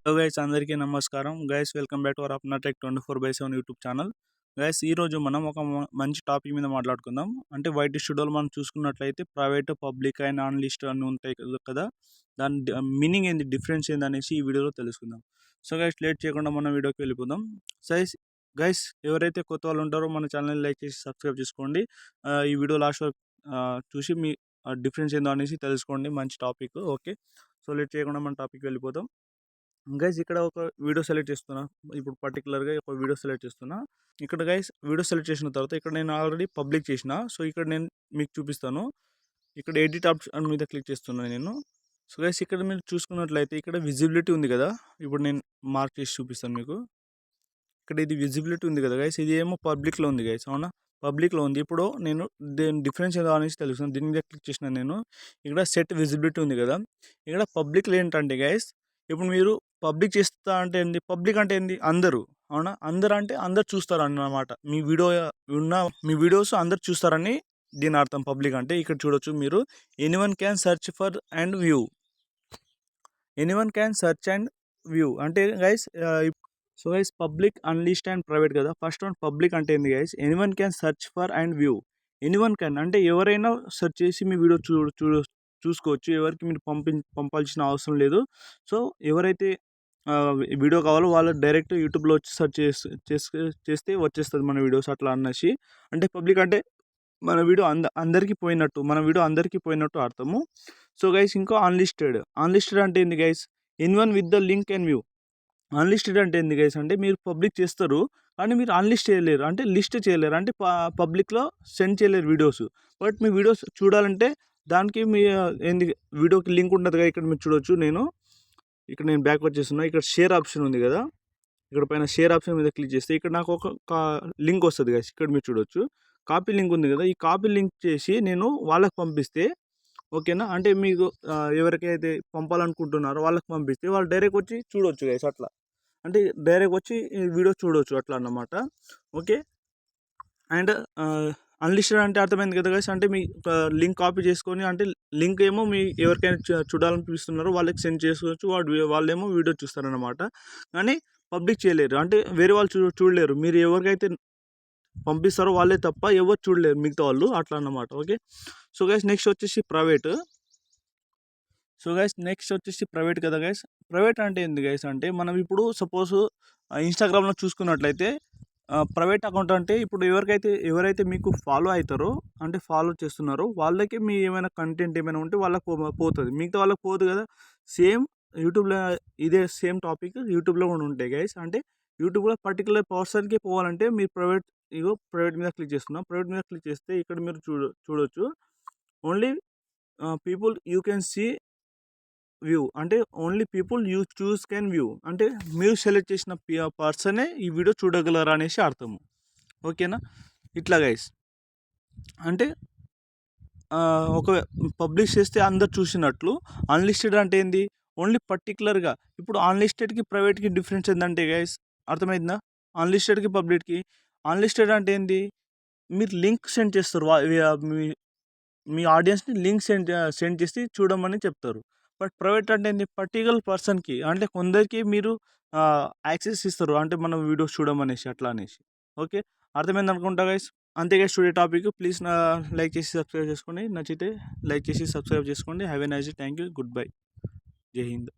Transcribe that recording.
Hello guys, అందరికీ నమస్కారం. Guys, welcome back to our Apna tech 24/7 YouTube channel. Guys, ఈరోజు మనం ఒక మంచి టాపిక్ మీద మాట్లాడుకుందాం. అంటే వైట్ షెడ్యూల్ మనం చూసుకున్నట్లయితే private, public and non list అని ఉంటాయి కదా. దాని మీనింగ్ ఏంది, డిఫరెన్స్ ఏంది అనేసి ఈ వీడియోలో తెలుసుకుందాం. సో గైస్, లేట్ చేయకుండా మనం వీడియోకి వెళ్ళిపోదాం. గైస్, ఎవరైతే కొత్త వాళ్ళు ఉంటారో మన ఛానల్ లైక్ చేసి సబ్స్క్రైబ్ చేసుకోండి. ఈ వీడియో లాస్ట్ వరకు చూసి మీ డిఫరెన్స్ ఏందో అనేసి తెలుసుకోండి. మంచి టాపిక్. ఓకే, సో లేట్ చేయకుండా మన టాపిక్ వెళ్ళిపోదాం. గైస్, ఇక్కడ ఒక వీడియో సెలెక్ట్ చేస్తున్నా. ఇప్పుడు పర్టికులర్గా ఒక వీడియో సెలెక్ట్ చేస్తున్నా. ఇక్కడ గైస్, వీడియో సెలెక్ట్ చేసిన తర్వాత ఇక్కడ నేను ఆల్రెడీ పబ్లిక్ చేసిన. సో ఇక్కడ నేను మీకు చూపిస్తాను. ఇక్కడ ఎడిట్ ఆప్షన్ మీద క్లిక్ చేస్తున్నాను నేను. సో గైస్, ఇక్కడ మీరు చూసుకున్నట్లయితే ఇక్కడ విజిబిలిటీ ఉంది కదా. ఇప్పుడు నేను మార్క్ చేసి చూపిస్తాను మీకు. ఇక్కడ ఇది విజిబిలిటీ ఉంది కదా గైస్, ఇది ఏమో పబ్లిక్లో ఉంది గైస్, అవునా? పబ్లిక్లో ఉంది. ఇప్పుడు నేను దీని డిఫరెన్స్ ఏదో అనేసి తెలుస్తుంది. దీని మీద క్లిక్ చేసిన నేను. ఇక్కడ సెట్ విజిబిలిటీ ఉంది కదా. ఇక్కడ పబ్లిక్లో ఏంటంటే గైస్, ఇప్పుడు మీరు పబ్లిక్ చేస్తా అంటే ఏంది, పబ్లిక్ అంటే ఏంది, అందరూ, అవునా? అందరూ అంటే అందరు చూస్తారు అన్నమాట. మీ వీడియోస్ అందరు చూస్తారని దీని అర్థం పబ్లిక్ అంటే. ఇక్కడ చూడొచ్చు మీరు, anyone can search for and view. Anyone can search and view అంటే guys, so guys, public, unlist and private కదా. ఫస్ట్ వన్ పబ్లిక్ అంటే ఏంది guys, anyone can search for and view. Anyone can అంటే ఎవరైనా సెర్చ్ చేసి మీ video చూసుకోవచ్చు. ఎవరికి మీరు పంపాల్సిన అవసరం లేదు. సో ఎవరైతే వీడియో కావాలో వాళ్ళు డైరెక్ట్ యూట్యూబ్లో వచ్చి సెర్చ్ చేస్తే వచ్చేస్తుంది మన వీడియోస్ అట్లా అనేసి. అంటే పబ్లిక్ అంటే మన వీడియో అందరికీ పోయినట్టు అర్థము. సో గైస్, ఇంకో అన్లిస్టెడ్ అంటే ఏంది guys, anyone with the link and view. Unlisted అంటే ఏంది గైస్ అంటే, మీరు పబ్లిక్ చేస్తారు కానీ మీరు అన్లిస్ట్ చేయలేరు, అంటే లిస్ట్ చేయలేరు, అంటే పబ్లిక్లో సెండ్ చేయలేరు వీడియోస్. బట్ మీ వీడియోస్ చూడాలంటే దానికి మీ ఏంది, వీడియోకి లింక్ ఉంటుంది కదా. ఇక్కడ మీరు చూడొచ్చు. ఇక్కడ నేను బ్యాక్ వచ్చేస్తున్నా. ఇక్కడ షేర్ ఆప్షన్ ఉంది కదా. ఇక్కడ పైన షేర్ ఆప్షన్ మీద క్లిక్ చేస్తే ఇక్కడ నాకు ఒక లింక్ వస్తుంది గైస్. ఇక్కడ మీరు చూడొచ్చు, కాపీ లింక్ ఉంది కదా. ఈ కాపీ లింక్ చేసి నేను వాళ్ళకి పంపిస్తే, ఓకేనా, అంటే మీకు ఎవరికైతే పంపాలనుకుంటున్నారో వాళ్ళకి పంపిస్తే వాళ్ళు డైరెక్ట్ వచ్చి చూడొచ్చు గైస్. అట్లా అంటే డైరెక్ట్ వచ్చి వీడియో చూడవచ్చు అట్లా అన్నమాట. ఓకే, అండ్ అన్లిస్టెడ్ అంటే అర్థమైంది కదా గైస్. అంటే మీ లింక్ కాపీ చేసుకొని, అంటే లింక్ ఏమో మీ ఎవరికైనా చూడాలనిపిస్తున్నారో వాళ్ళకి సెండ్ చేసుకోవచ్చు. వాళ్ళేమో వీడియో చూస్తారన్నమాట. కానీ పబ్లిక్ చేయలేరు, అంటే వేరే వాళ్ళు చూడలేరు. మీరు ఎవరికైతే పంపిస్తారో వాళ్ళే తప్ప ఎవరు చూడలేరు, మిగతా వాళ్ళు, అట్లా అన్నమాట. ఓకే, సో గైస్, నెక్స్ట్ వచ్చేసి ప్రైవేట్ కదా గైస్. ప్రైవేట్ అంటే ఏంది గైస్ అంటే, మనం ఇప్పుడు సపోజ్ ఇన్స్టాగ్రామ్లో చూసుకున్నట్లయితే ప్రైవేట్ అకౌంట్ అంటే ఇప్పుడు ఎవరైతే మీకు ఫాలో అవుతారో, అంటే ఫాలో చేస్తున్నారో వాళ్ళకి మీ ఏమైనా కంటెంట్ ఏమైనా ఉంటే వాళ్ళకి పోతుంది, మిగతా వాళ్ళకి పోదు కదా. సేమ్ యూట్యూబ్లో ఇదే సేమ్ టాపిక్ యూట్యూబ్లో కూడా ఉంటాయి గైస్. అంటే యూట్యూబ్లో పర్టికులర్ పర్సన్కి పోవాలంటే మీరు ప్రైవేట్ మీద క్లిక్ చేస్తున్నాం. ప్రైవేట్ మీద క్లిక్ చేస్తే ఇక్కడ మీరు చూడొచ్చు, only people you can see view, అంటే only people you choose can view, అంటే మీరు సెలెక్ట్ చేసిన పర్సనే ఈ వీడియో చూడగలరా అనేసి అర్థము. ఓకేనా, ఇట్లా గైస్. అంటే ఒక పబ్లిష్ చేస్తే అందరు చూసినట్లు. అన్లిస్టెడ్ అంటే ఏంది, ఓన్లీ పర్టికులర్గా. ఇప్పుడు అన్లిస్టెడ్కి ప్రైవేట్కి డిఫరెన్స్ ఏంటంటే గైస్, అర్థమైందా? అన్లిస్టెడ్కి పబ్లిక్కి. అన్లిస్టెడ్ అంటే ఏంది, మీరు లింక్ సెండ్ చేస్తారు, మీ ఆడియన్స్ని లింక్ సెండ్ చేసి చూడమని చెప్తారు. బట్ ప్రైవేట్ అంటే ఏంటి, పర్టికులర్ పర్సన్కి, అంటే కొందరికి మీరు యాక్సెస్ ఇస్తారు, అంటే మనం వీడియోస్ చూడమనేసి అట్లా అనేసి. ఓకే, అర్థమైంది అనుకుంటా గైస్. అంతే guys today topic. Please like చేసి సబ్స్క్రైబ్ చేసుకోండి. నచ్చితే లైక్ చేసి సబ్స్క్రైబ్ చేసుకోండి. Have a nice day. Thank you. Good bye. జై హింద్.